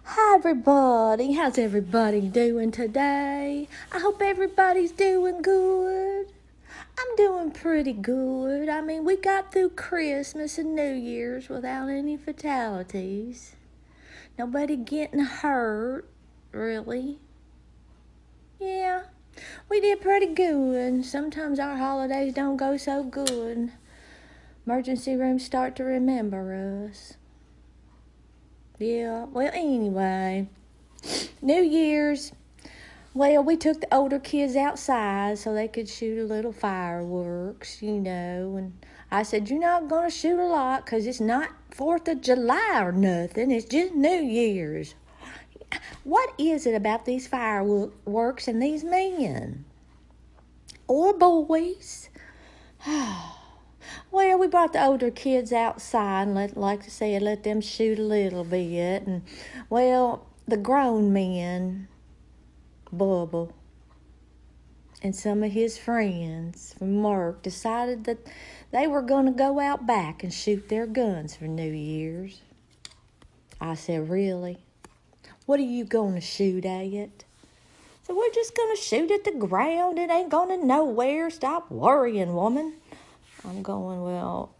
Hi everybody, how's everybody doing today? I hope everybody's doing good. I'm doing pretty good. I mean, we got through Christmas and New Year's without any fatalities. Nobody getting hurt, really. Yeah, we did pretty good. Sometimes our holidays don't go so good. Emergency rooms start to remember us. Yeah, well, anyway, New Year's. Well, we took the older kids outside so they could shoot a little fireworks, and I said, you're not going to shoot a lot because it's not 4th of July or nothing. It's just New Year's. What is it about these fireworks and these men? Or boys? Well, we brought the older kids outside and like I said, let them shoot a little bit. And, well, the grown men, Bubba, and some of his friends from work decided that they were going to go out back and shoot their guns for New Year's. I said, really? What are you going to shoot at? So we're just going to shoot at the ground. It ain't going to nowhere. Stop worrying, woman. I'm going, well,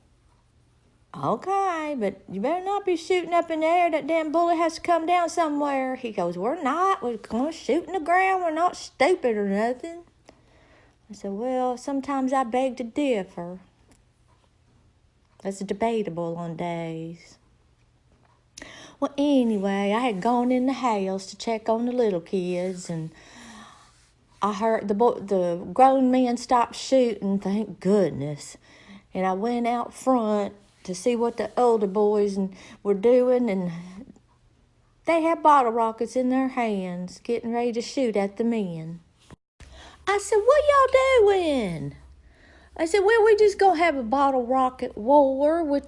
okay, but you better not be shooting up in the air. That damn bullet has to come down somewhere. He goes, we're not. We're going to shoot in the ground. We're not stupid or nothing. I said, well, sometimes I beg to differ. That's debatable on days. Well, anyway, I had gone in the house to check on the little kids, and I heard the grown men stopped shooting, thank goodness. And I went out front to see what the older boys were doing, and they had bottle rockets in their hands, getting ready to shoot at the men. I said, what y'all doing? I said, well, we just gonna have a bottle rocket war with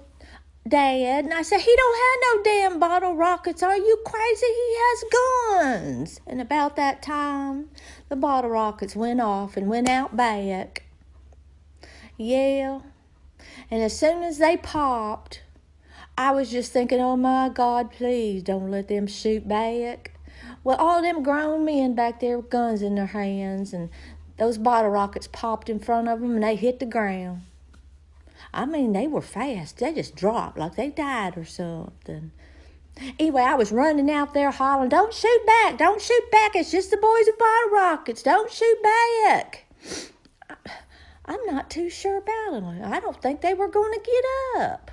Dad. And I said, he don't have no damn bottle rockets. Are you crazy? He has guns. And about that time, the bottle rockets went off and went out back. Yeah. And as soon as they popped, I was just thinking, oh my God, please don't let them shoot back. Well, all them grown men back there with guns in their hands, and those bottle rockets popped in front of them and they hit the ground. I mean, they were fast. They just dropped like they died or something. Anyway, I was running out there hollering, don't shoot back, don't shoot back. It's just the boys with bottle rockets. Don't shoot back. I'm not too sure about it. I don't think they were going to get up.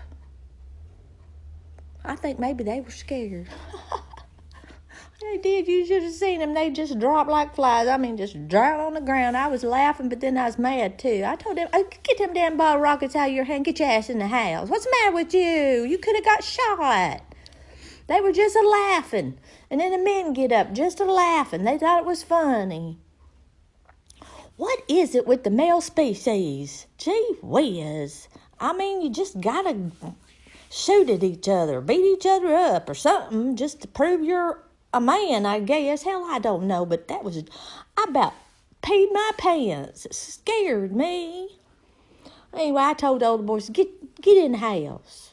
I think maybe they were scared. They did. You should have seen them. They just dropped like flies. I mean, just dropped on the ground. I was laughing, but then I was mad, too. I told them, oh, get them damn bottle rockets out of your hand. Get your ass in the house. What's the matter with you? You could have got shot. They were just a-laughing. And then the men get up just a-laughing. They thought it was funny. What is it with the male species? Gee whiz. I mean, you just gotta shoot at each other, beat each other up or something just to prove you're a man, I guess. Hell, I don't know, but I about peed my pants. It scared me. Anyway, I told the older boys, get in the house.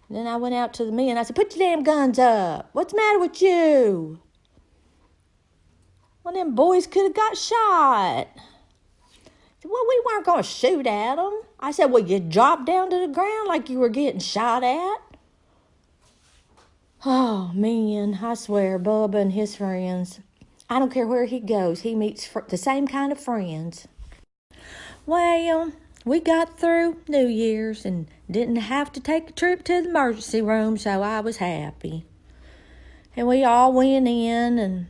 And then I went out to the men. I said, put your damn guns up. What's the matter with you? Well, them boys could have got shot. Well, we weren't going to shoot at them. I said, well, you dropped down to the ground like you were getting shot at. Oh, man, I swear, Bubba and his friends, I don't care where he goes, he meets the same kind of friends. Well, we got through New Year's and didn't have to take a trip to the emergency room, so I was happy. And we all went in and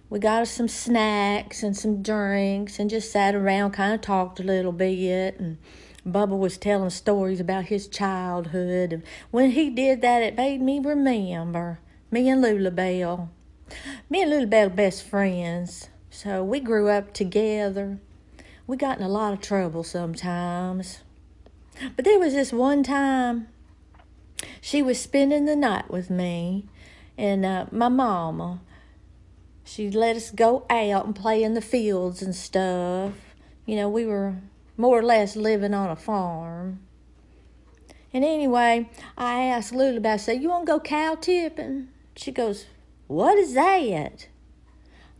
we got us some snacks and some drinks and just sat around, kind of talked a little bit. And Bubba was telling stories about his childhood. And when he did that, it made me remember me and Lulabelle. Me and Lulabelle are best friends. So we grew up together. We got in a lot of trouble sometimes. But there was this one time she was spending the night with me and my mama. She let us go out and play in the fields and stuff. You know, we were more or less living on a farm. And anyway, I asked Lulabelle, I said, you want to go cow tipping? She goes, what is that?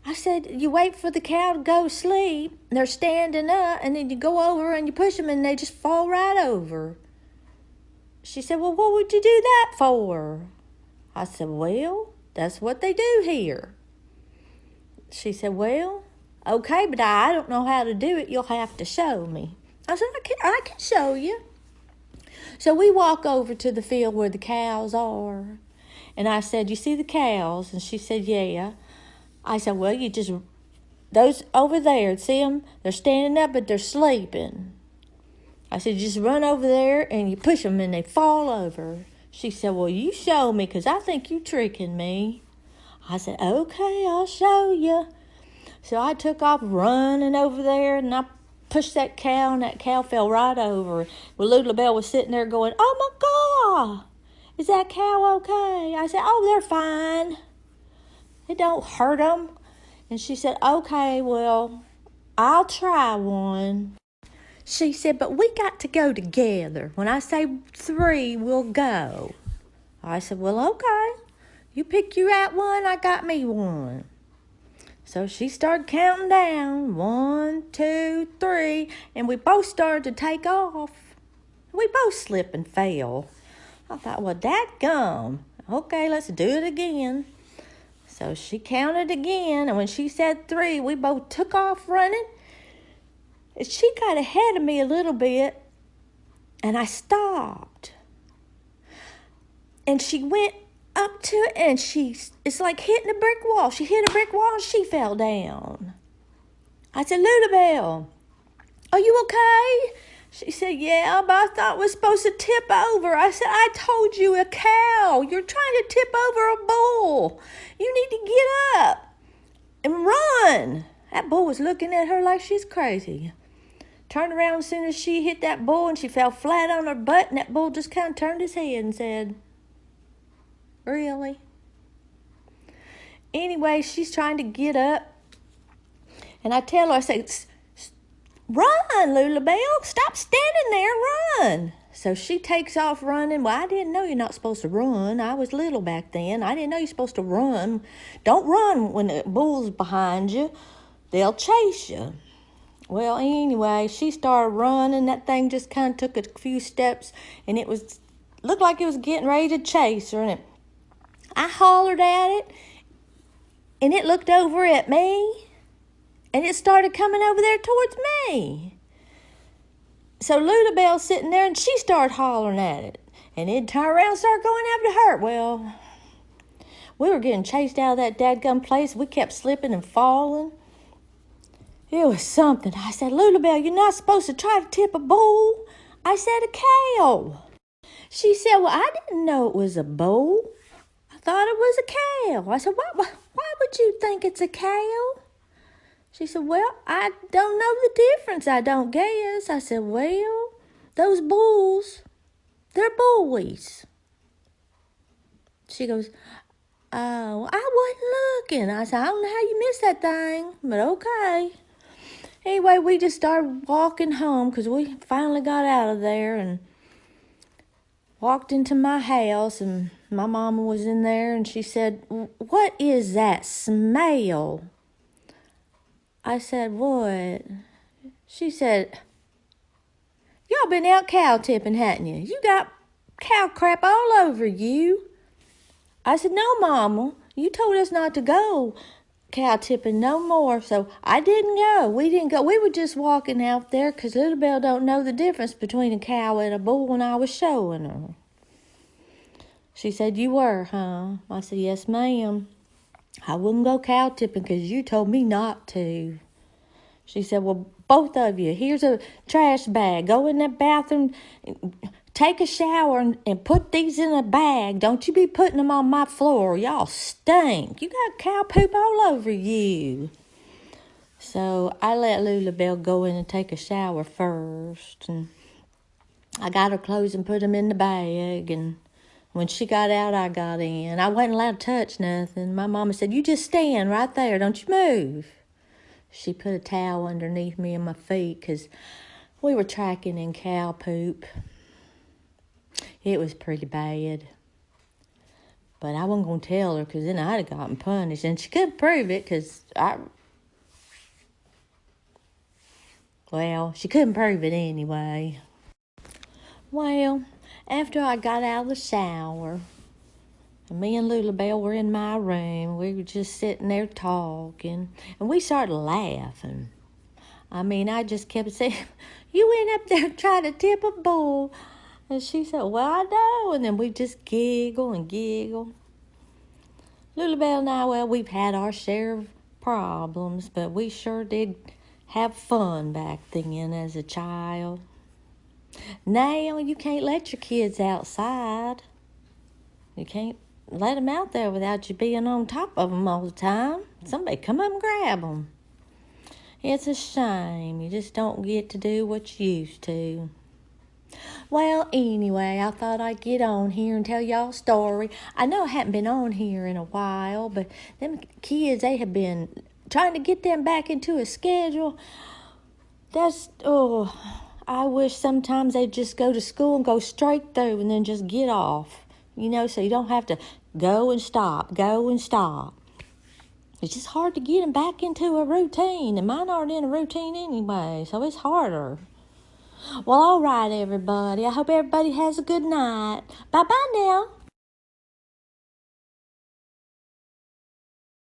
I said, you wait for the cow to go to sleep. They're standing up, and then you go over and you push them, and they just fall right over. She said, well, what would you do that for? I said, well, that's what they do here. She said, well, okay, but I don't know how to do it. You'll have to show me. I said, I can show you. So we walk over to the field where the cows are. And I said, you see the cows? And she said, yeah. I said, well, you just, those over there, see them? They're standing up, but they're sleeping. I said, just run over there and you push them and they fall over. She said, well, you show me because I think you tricking me. I said, okay, I'll show you. So I took off running over there and I pushed that cow and that cow fell right over. Well, Lulabelle was sitting there going, oh my God, is that cow okay? I said, oh, they're fine. It don't hurt them. And she said, okay, well, I'll try one. She said, but we got to go together. When I say 3, we'll go. I said, well, okay. You pick you out one, I got me one. So she started counting down, 1, 2, 3, and we both started to take off. We both slipped and fell. I thought, well, dadgum. Okay, let's do it again. So she counted again, and when she said 3, we both took off running. She got ahead of me a little bit, and I stopped. And she went up to it, and it's like hitting a brick wall. She hit a brick wall, and she fell down. I said, Lulabelle, are you okay? She said, yeah, but I thought it was supposed to tip over. I said, I told you, a cow. You're trying to tip over a bull. You need to get up and run. That bull was looking at her like she's crazy. Turned around as soon as she hit that bull, and she fell flat on her butt, and that bull just kind of turned his head and said, really? Anyway, she's trying to get up, and I tell her, I say, run, Lulabelle, stop standing there, run. So she takes off running. Well, I didn't know you're not supposed to run. I was little back then. I didn't know you're supposed to run. Don't run when the bull's behind you. They'll chase you. Well, anyway, she started running. That thing just kind of took a few steps, and looked like it was getting ready to chase her. And I hollered at it, and it looked over at me, and it started coming over there towards me. So Lulabelle's sitting there, and she started hollering at it, and it turned around and started going after her. Well, we were getting chased out of that dadgum place. We kept slipping and falling. It was something. I said, Lulabelle, you're not supposed to try to tip a bull. I said, a cow. She said, well, I didn't know it was a bull. I thought it was a cow. I said, why would you think it's a cow? She said, well, I don't know the difference, I don't guess. I said, well, those bulls, they're boys. She goes, oh, I wasn't looking. I said, I don't know how you missed that thing, but okay. Anyway, we just started walking home because we finally got out of there and walked into my house, and my mama was in there, and she said, what is that smell? I said, what? She said, y'all been out cow tipping, hadn't you? You got cow crap all over you. I said, no, Mama, you told us not to go cow tipping no more, so I didn't go. We didn't go. We were just walking out there because Lulabelle don't know the difference between a cow and a bull, and I was showing her. She said, you were, huh? I said, yes, ma'am. I wouldn't go cow tipping because you told me not to. She said, well, both of you, here's a trash bag. Go in that bathroom, take a shower, and put these in a bag. Don't you be putting them on my floor. Y'all stink. You got cow poop all over you. So I let Lulabelle go in and take a shower first. And I got her clothes and put them in the bag. And when she got out, I got in. I wasn't allowed to touch nothing. My mama said, you just stand right there. Don't you move. She put a towel underneath me and my feet because we were tracking in cow poop. It was pretty bad. But I wasn't going to tell her because then I'd have gotten punished. And she couldn't prove it because she couldn't prove it anyway. Well, after I got out of the shower, and me and Lulabelle were in my room, we were just sitting there talking, and we started laughing. I mean, I just kept saying, you went up there and tried to tip a bull. And she said, well, I know. And then we just giggle and giggle. Lulabelle and I, well, we've had our share of problems, but we sure did have fun back then as a child. Now, you can't let your kids outside. You can't let them out there without you being on top of them all the time. Somebody come up and grab them. It's a shame. You just don't get to do what you used to. Well, anyway, I thought I'd get on here and tell y'all a story. I know I hadn't been on here in a while, but them kids, they have been trying to get them back into a schedule. I wish sometimes they'd just go to school and go straight through and then just get off. So you don't have to go and stop. It's just hard to get them back into a routine, and mine aren't in a routine anyway, so it's harder. Well, all right, everybody. I hope everybody has a good night. Bye-bye now.